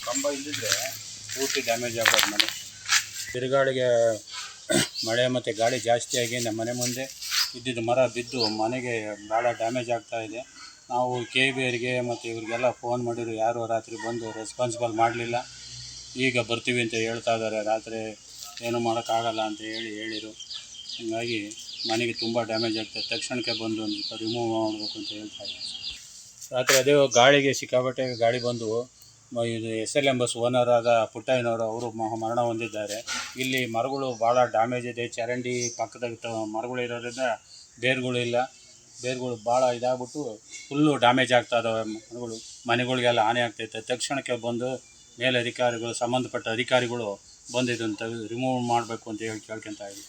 ಕಂಬ ಇಲ್ಲದಿದ್ದರೆ ಪೂರ್ತಿ ಡ್ಯಾಮೇಜ್ ಆಗ್ಬೋದು ಮನೆ. ತಿರುಗಾಳಿಗೆ ಮಳೆ ಮತ್ತು ಗಾಳಿ ಜಾಸ್ತಿಯಾಗಿ ನಮ್ಮ ಮನೆ ಮುಂದೆ ಇದ್ದಿದ್ದು ಮರ ಬಿದ್ದು ಮನೆಗೆ ಭಾಳ ಡ್ಯಾಮೇಜ್ ಆಗ್ತಾಯಿದೆ. ನಾವು KBRಗೆ ಮತ್ತು ಇವ್ರಿಗೆಲ್ಲ ಫೋನ್ ಮಾಡಿದ್ರು, ಯಾರು ರಾತ್ರಿ ಬಂದು ರೆಸ್ಪಾನ್ಸಿಬಲ್ ಮಾಡಲಿಲ್ಲ. ಈಗ ಬರ್ತೀವಿ ಅಂತ ಹೇಳ್ತಾ ಇದ್ದಾರೆ. ರಾತ್ರಿ ಏನೂ ಮಾಡೋಕ್ಕಾಗಲ್ಲ ಅಂತ ಹೇಳಿದರು. ಹೀಗಾಗಿ ಮನೆಗೆ ತುಂಬ ಡ್ಯಾಮೇಜ್ ಆಗ್ತದೆ. ತಕ್ಷಣಕ್ಕೆ ಬಂದು ಒಂದು ಸ್ವಲ್ಪ ರಿಮೂವ್ ಮಾಡಬೇಕು ಅಂತ ಹೇಳ್ತಾ ಇದ್ದಾರೆ. ರಾತ್ರಿ ಅದೇ ಗಾಳಿಗೆ ಸಿಕ್ಕಾಪಟ್ಟೆ ಗಾಳಿ ಬಂದು ಇದು SLM ಬಸ್ ಓನರ್ ಆದ ಪುಟ್ಟಯ್ಯನವರು ಅವರು ಮರಣ ಹೊಂದಿದ್ದಾರೆ. ಇಲ್ಲಿ ಮರಗಳು ಭಾಳ ಡ್ಯಾಮೇಜ್ ಇದೆ. ಚರಂಡಿ ಪಕ್ಕದಾಗ ಮರಗಳು ಇರೋದ್ರಿಂದ ಬೇರುಗಳು ಭಾಳ ಇದಾಗ್ಬಿಟ್ಟು ಫುಲ್ಲು ಡ್ಯಾಮೇಜ್ ಆಗ್ತಾ ಇದ್ದಾವೆ. ಮನೆಗಳಿಗೆಲ್ಲ ಹಾನಿ ಆಗ್ತೈತೆ. ತಕ್ಷಣಕ್ಕೆ ಬಂದು ಸಂಬಂಧಪಟ್ಟ ಅಧಿಕಾರಿಗಳು ಬಂದು ಇದನ್ನು ರಿಮೂವ್ ಮಾಡಬೇಕು ಅಂತ ಕೇಳ್ಕೊತಾ ಇದ್ದೀವಿ.